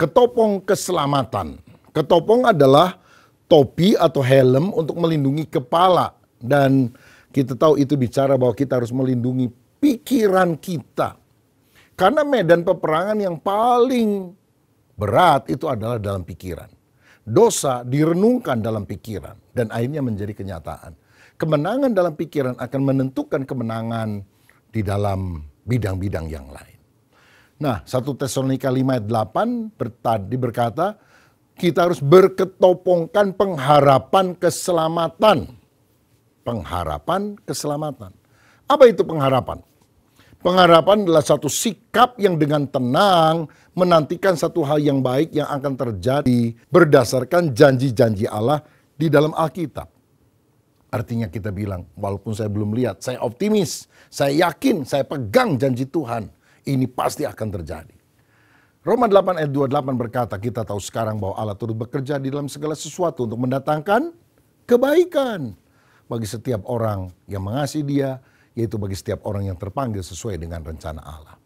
Speaker 2: ketopong keselamatan. Ketopong adalah topi atau helm untuk melindungi kepala. Dan kita tahu itu bicara bahwa kita harus melindungi pikiran kita. Karena medan peperangan yang paling berat itu adalah dalam pikiran. Dosa direnungkan dalam pikiran dan akhirnya menjadi kenyataan. Kemenangan dalam pikiran akan menentukan kemenangan di dalam bidang-bidang yang lain. Nah, 1 Tesalonika 5 ayat 8 tadi berkata, kita harus berketopongkan pengharapan keselamatan. Pengharapan keselamatan. Apa itu pengharapan? Pengharapan adalah satu sikap yang dengan tenang menantikan satu hal yang baik yang akan terjadi berdasarkan janji-janji Allah di dalam Alkitab. Artinya kita bilang, walaupun saya belum lihat, saya optimis, saya yakin, saya pegang janji Tuhan. Ini pasti akan terjadi. Roma 8 ayat 28 berkata, kita tahu sekarang bahwa Allah turut bekerja di dalam segala sesuatu untuk mendatangkan kebaikan bagi setiap orang yang mengasihi Dia, yaitu bagi setiap orang yang terpanggil sesuai dengan rencana Allah.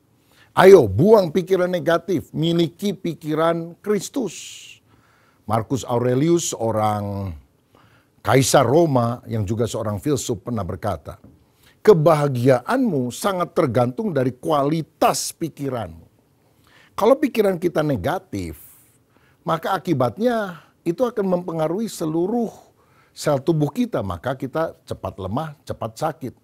Speaker 2: Ayo buang pikiran negatif, miliki pikiran Kristus. Marcus Aurelius, seorang kaisar Roma yang juga seorang filsuf, pernah berkata, kebahagiaanmu sangat tergantung dari kualitas pikiranmu. Kalau pikiran kita negatif, maka akibatnya itu akan mempengaruhi seluruh sel tubuh kita, maka kita cepat lemah, cepat sakit.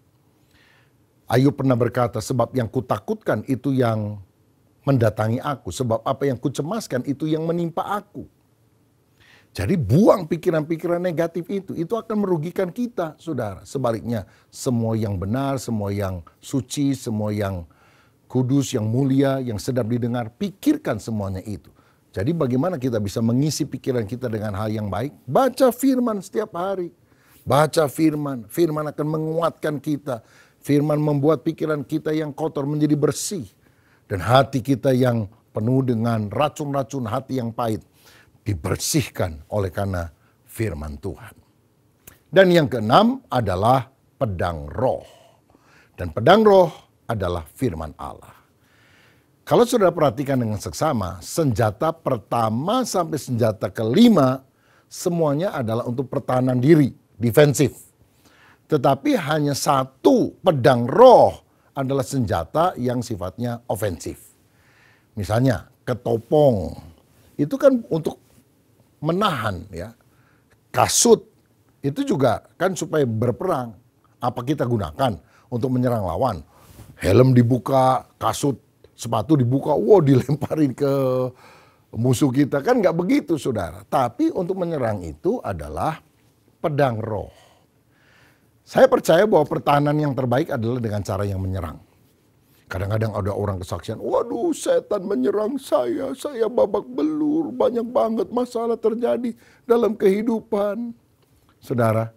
Speaker 2: Ayub pernah berkata, sebab yang kutakutkan itu yang mendatangi aku. Sebab apa yang kucemaskan itu yang menimpa aku. Jadi buang pikiran-pikiran negatif itu akan merugikan kita, saudara. Sebaliknya, semua yang benar, semua yang suci, semua yang kudus, yang mulia, yang sedap didengar, pikirkan semuanya itu. Jadi bagaimana kita bisa mengisi pikiran kita dengan hal yang baik? Baca firman setiap hari. Baca firman, firman akan menguatkan kita. Firman membuat pikiran kita yang kotor menjadi bersih. Dan hati kita yang penuh dengan racun-racun hati yang pahit dibersihkan oleh karena firman Tuhan. Dan yang keenam adalah pedang roh. Dan pedang roh adalah firman Allah. Kalau saudara perhatikan dengan seksama, senjata pertama sampai senjata kelima semuanya adalah untuk pertahanan diri, defensif. Tetapi hanya satu pedang roh adalah senjata yang sifatnya ofensif. Misalnya ketopong, itu kan untuk menahan ya. Kasut, itu juga kan supaya berperang. Apa kita gunakan untuk menyerang lawan? Helm dibuka, kasut, sepatu dibuka, dilemparin ke musuh kita. Kan nggak begitu, saudara. Tapi untuk menyerang itu adalah pedang roh. Saya percaya bahwa pertahanan yang terbaik adalah dengan cara yang menyerang. Kadang-kadang ada orang kesaksian, waduh setan menyerang saya babak belur, banyak banget masalah terjadi dalam kehidupan. Saudara,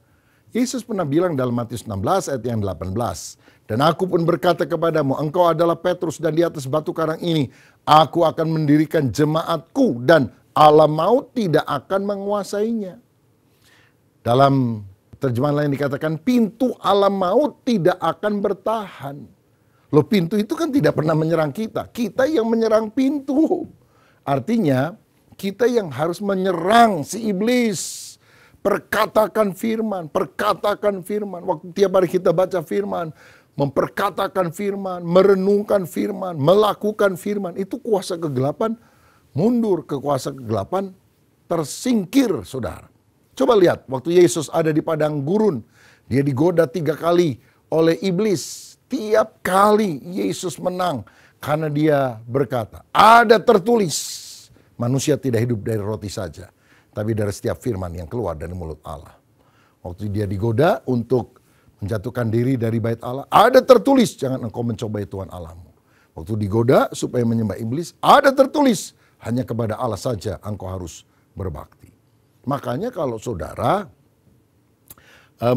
Speaker 2: Yesus pernah bilang dalam Matius 16 ayat yang 18, dan aku pun berkata kepadamu, engkau adalah Petrus dan di atas batu karang ini, aku akan mendirikan jemaatku dan alam maut tidak akan menguasainya. Dalam terjemahan lain dikatakan pintu alam maut tidak akan bertahan. Loh, pintu itu kan tidak pernah menyerang kita. Kita yang menyerang pintu. Artinya kita yang harus menyerang si iblis. Perkatakan firman, perkatakan firman. Waktu tiap hari kita baca firman, memperkatakan firman, merenungkan firman, melakukan firman. Itu kuasa kegelapan mundur, ke kuasa kegelapan tersingkir, saudara. Coba lihat, waktu Yesus ada di padang gurun, dia digoda 3 kali oleh iblis. Tiap kali Yesus menang karena dia berkata, ada tertulis, manusia tidak hidup dari roti saja, tapi dari setiap firman yang keluar dari mulut Allah. Waktu dia digoda untuk menjatuhkan diri dari bait Allah, ada tertulis, jangan engkau mencobai Tuhan Allahmu. Waktu digoda supaya menyembah iblis, ada tertulis, hanya kepada Allah saja engkau harus berbakti. Makanya kalau saudara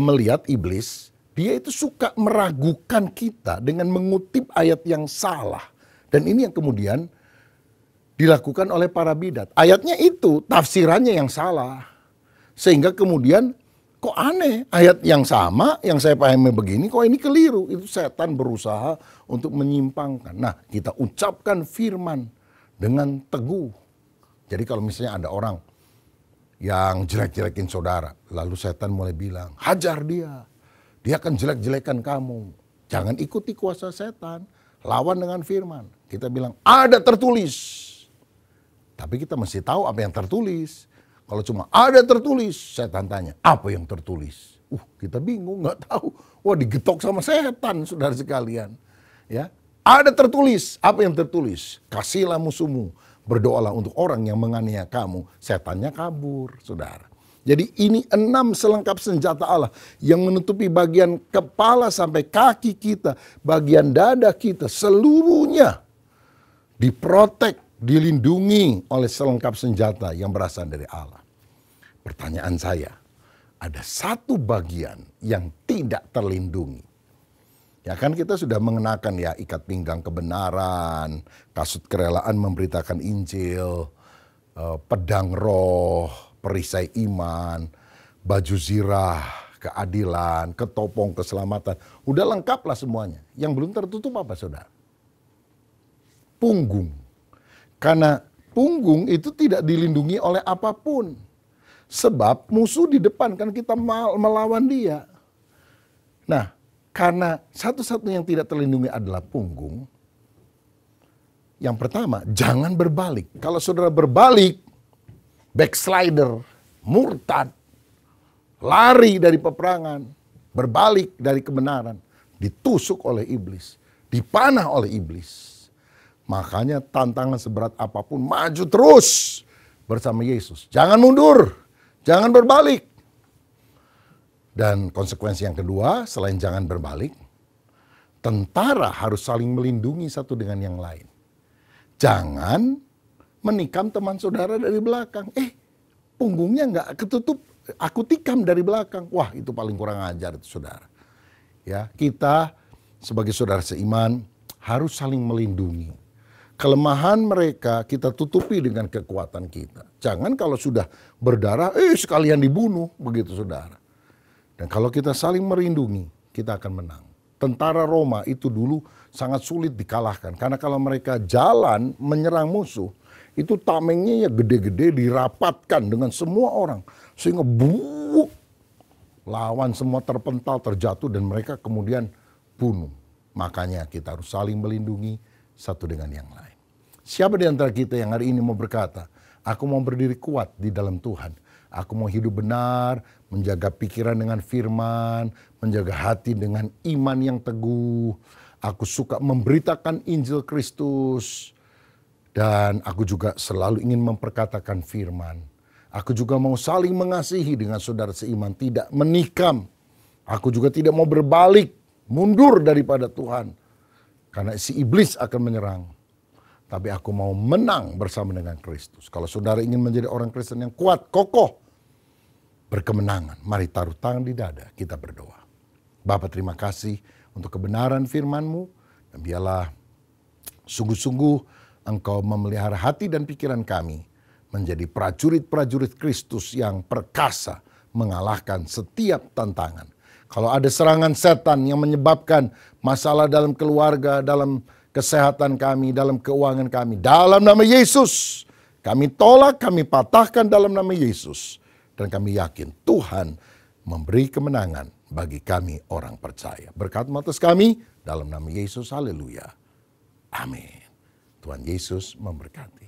Speaker 2: melihat iblis, dia itu suka meragukan kita dengan mengutip ayat yang salah. Dan ini yang kemudian dilakukan oleh para bidat. Ayatnya itu tafsirannya yang salah. Sehingga kemudian kok aneh, ayat yang sama yang saya pahami begini kok ini keliru. Itu setan berusaha untuk menyimpangkan. Nah, kita ucapkan firman dengan teguh. Jadi kalau misalnya ada orang yang jelek-jelekin saudara, lalu setan mulai bilang, hajar dia. Dia akan jelek-jelekan kamu. Jangan ikuti kuasa setan. Lawan dengan firman. Kita bilang, ada tertulis. Tapi kita mesti tahu apa yang tertulis. Kalau cuma ada tertulis, setan tanya, apa yang tertulis? Kita bingung, nggak tahu. Wah, digetok sama setan, saudara sekalian. Ya, ada tertulis. Apa yang tertulis? Kasihlah musuhmu. Berdoalah untuk orang yang menganiaya kamu. Setannya kabur, saudara. Jadi ini 6 selengkap senjata Allah yang menutupi bagian kepala sampai kaki kita, bagian dada kita, seluruhnya diprotek, dilindungi oleh selengkap senjata yang berasal dari Allah. Pertanyaan saya, ada satu bagian yang tidak terlindungi. Ya kan kita sudah mengenakan ya ikat pinggang kebenaran, kasut kerelaan memberitakan Injil, pedang roh, perisai iman, baju zirah, keadilan, ketopong keselamatan. Udah lengkap lah semuanya. Yang belum tertutup apa saudara? Punggung. Karena punggung itu tidak dilindungi oleh apapun. Sebab musuh di depan kan kita melawan dia. Nah, karena satu-satunya yang tidak terlindungi adalah punggung. Yang pertama, jangan berbalik. Kalau saudara berbalik, backslider, murtad, lari dari peperangan, berbalik dari kebenaran, ditusuk oleh iblis, dipanah oleh iblis. Makanya tantangan seberat apapun, maju terus bersama Yesus. Jangan mundur, jangan berbalik. Dan konsekuensi yang kedua, selain jangan berbalik, tentara harus saling melindungi satu dengan yang lain. Jangan menikam teman saudara dari belakang. Punggungnya nggak ketutup, aku tikam dari belakang. Wah, itu paling kurang ajar itu saudara. Ya, kita sebagai saudara seiman harus saling melindungi. Kelemahan mereka kita tutupi dengan kekuatan kita. Jangan kalau sudah berdarah, sekalian dibunuh, begitu saudara. Dan kalau kita saling melindungi, kita akan menang. Tentara Roma itu dulu sangat sulit dikalahkan. Karena kalau mereka jalan menyerang musuh, itu tamengnya ya gede-gede dirapatkan dengan semua orang. Sehingga lawan semua terpental, terjatuh, dan mereka kemudian bunuh. Makanya kita harus saling melindungi satu dengan yang lain. Siapa di antara kita yang hari ini mau berkata, aku mau berdiri kuat di dalam Tuhan. Aku mau hidup benar, menjaga pikiran dengan firman, menjaga hati dengan iman yang teguh. Aku suka memberitakan Injil Kristus. Dan aku juga selalu ingin memperkatakan firman. Aku juga mau saling mengasihi dengan saudara seiman, tidak menikam. Aku juga tidak mau berbalik, mundur daripada Tuhan. Karena si iblis akan menyerang. Tapi aku mau menang bersama dengan Kristus. Kalau saudara ingin menjadi orang Kristen yang kuat, kokoh, berkemenangan, mari taruh tangan di dada, kita berdoa. Bapa, terima kasih untuk kebenaran firman-Mu. Dan biarlah sungguh-sungguh Engkau memelihara hati dan pikiran kami menjadi prajurit-prajurit Kristus yang perkasa mengalahkan setiap tantangan. Kalau ada serangan setan yang menyebabkan masalah dalam keluarga, dalam kesehatan kami, dalam keuangan kami, dalam nama Yesus, kami tolak, kami patahkan dalam nama Yesus. Dan kami yakin Tuhan memberi kemenangan bagi kami orang percaya. Berkat atas kami, dalam nama Yesus, haleluya. Amin. Tuhan Yesus memberkati.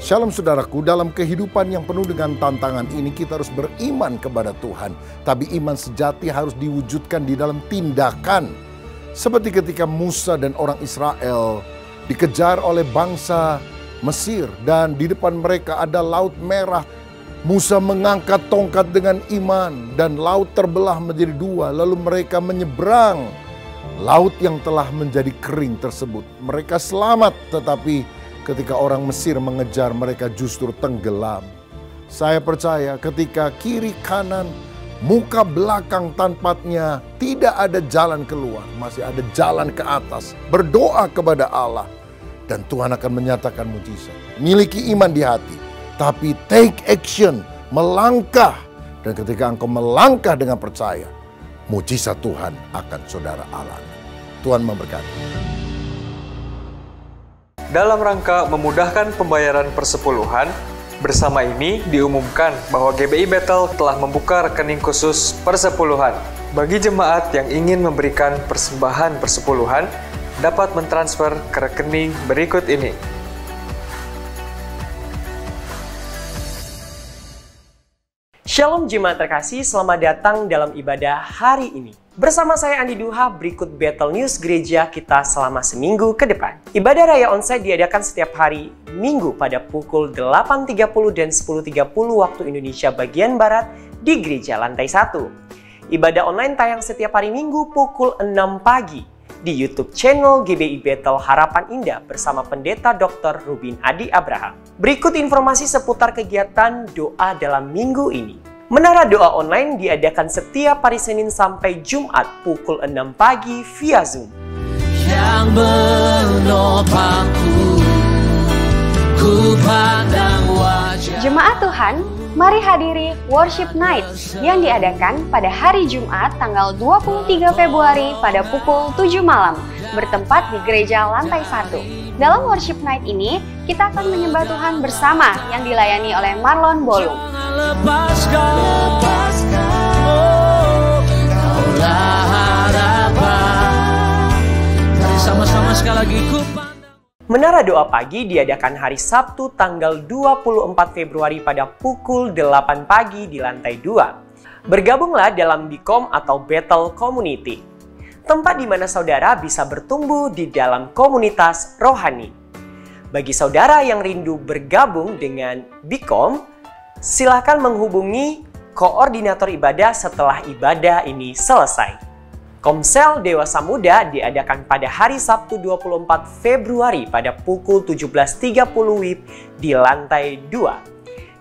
Speaker 2: Shalom saudaraku, dalam kehidupan yang penuh dengan tantangan ini kita harus beriman kepada Tuhan. Tapi iman sejati harus diwujudkan di dalam tindakan. Seperti ketika Musa dan orang Israel dikejar oleh bangsa Mesir dan di depan mereka ada Laut Merah. Musa mengangkat tongkat dengan iman dan laut terbelah menjadi dua. Lalu mereka menyeberang laut yang telah menjadi kering tersebut. Mereka selamat, tetapi ketika orang Mesir mengejar, mereka justru tenggelam. Saya percaya ketika kiri kanan, muka belakang tempatnya tidak ada jalan keluar, masih ada jalan ke atas. Berdoa kepada Allah dan Tuhan akan menyatakan mujizat. Miliki iman di hati, tapi take action, melangkah. Dan ketika engkau melangkah dengan percaya, mujizat Tuhan akan saudara alami. Tuhan memberkati.
Speaker 3: Dalam rangka memudahkan pembayaran persepuluhan, bersama ini diumumkan bahwa GBI Bethel telah membuka rekening khusus persepuluhan. Bagi jemaat yang ingin memberikan persembahan persepuluhan, dapat mentransfer ke rekening berikut ini.
Speaker 4: Shalom jemaat terkasih, selamat datang dalam ibadah hari ini. Bersama saya Andi Duha, berikut Bethel News Gereja kita selama seminggu ke depan. Ibadah Raya Onsite diadakan setiap hari Minggu pada pukul 8.30 dan 10.30 waktu Indonesia bagian Barat di Gereja Lantai 1. Ibadah online tayang setiap hari Minggu pukul 6 pagi di YouTube channel GBI Bethel Harapan Indah bersama Pendeta Dr. Rubin Adi Abraham. Berikut informasi seputar kegiatan doa dalam minggu ini. Menara doa online diadakan setiap hari Senin sampai Jumat pukul 6 pagi via Zoom. Yang menopangku, ku pandang wajah. Jemaat Tuhan, mari hadiri Worship Night yang diadakan pada hari Jumat tanggal 23 Februari pada pukul 7 malam bertempat di Gereja Lantai 1. Dalam Worship Night ini, kita akan menyembah Tuhan bersama yang dilayani oleh Marlon Bolung.
Speaker 5: lepaskan. Oh, Kaulah harapan. Mari sama-sama sekali lagi ku pandang.
Speaker 4: Menara Doa Pagi diadakan hari Sabtu tanggal 24 Februari pada pukul 8 pagi di lantai 2. Bergabunglah dalam BIKOM atau Bethel Community, tempat di mana saudara bisa bertumbuh di dalam komunitas rohani. Bagi saudara yang rindu bergabung dengan BIKOM, silakan menghubungi koordinator ibadah setelah ibadah ini selesai. Komsel Dewasa Muda diadakan pada hari Sabtu 24 Februari pada pukul 17.30 WIB di lantai 2.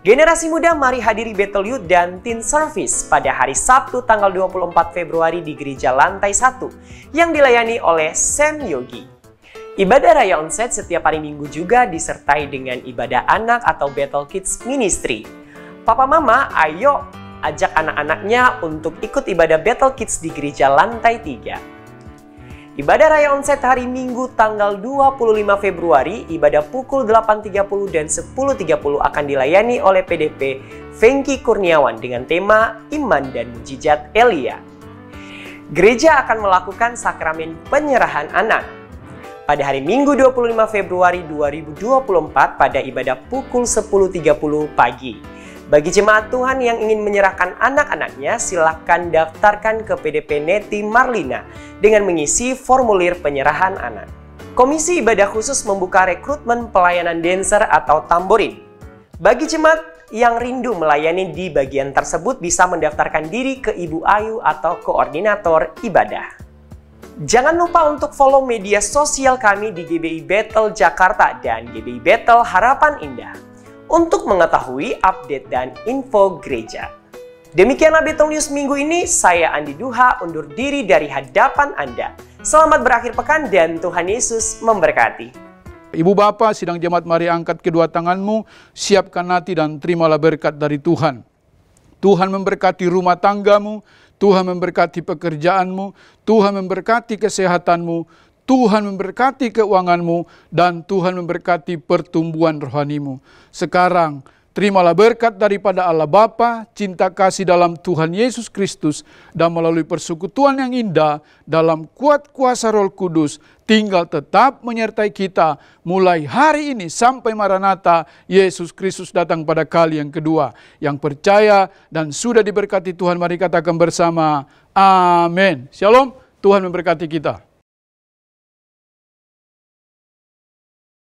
Speaker 4: Generasi muda mari hadiri Bethel Youth dan Teen Service pada hari Sabtu tanggal 24 Februari di gereja lantai 1 yang dilayani oleh Sam Yogi. Ibadah Raya Onsite setiap hari Minggu juga disertai dengan ibadah anak atau Bethel Kids Ministry. Papa Mama, ayo ajak anak-anaknya untuk ikut ibadah Bethel Kids di gereja lantai 3. Ibadah Raya Onsite hari Minggu tanggal 25 Februari, ibadah pukul 8.30 dan 10.30 akan dilayani oleh PDP Fengki Kurniawan dengan tema Iman dan Mujizat Elia. Gereja akan melakukan sakramen penyerahan anak. Pada hari Minggu 25 Februari 2024 pada ibadah pukul 10.30 pagi. Bagi jemaat Tuhan yang ingin menyerahkan anak-anaknya, silakan daftarkan ke PDP Neti Marlina dengan mengisi formulir penyerahan anak. Komisi Ibadah Khusus membuka rekrutmen pelayanan dancer atau tamborin. Bagi jemaat yang rindu melayani di bagian tersebut bisa mendaftarkan diri ke Ibu Ayu atau koordinator ibadah. Jangan lupa untuk follow media sosial kami di GBI Bethel Jakarta dan GBI Bethel Harapan Indah untuk mengetahui update dan info gereja. Demikianlah Bethel News minggu ini, saya Andi Duha undur diri dari hadapan Anda. Selamat berakhir pekan dan Tuhan Yesus memberkati.
Speaker 6: Ibu Bapa, sidang jemaat, mari angkat kedua tanganmu, siapkan hati dan terimalah berkat dari Tuhan. Tuhan memberkati rumah tanggamu, Tuhan memberkati pekerjaanmu, Tuhan memberkati kesehatanmu, Tuhan memberkati keuanganmu, dan Tuhan memberkati pertumbuhan rohanimu. Sekarang, terimalah berkat daripada Allah Bapa, cinta kasih dalam Tuhan Yesus Kristus, dan melalui persekutuan yang indah dalam kuat kuasa Roh Kudus, tinggal tetap menyertai kita mulai hari ini sampai Maranatha, Yesus Kristus datang pada kali yang kedua. Yang percaya dan sudah diberkati Tuhan, mari katakan bersama, amin. Shalom, Tuhan memberkati kita.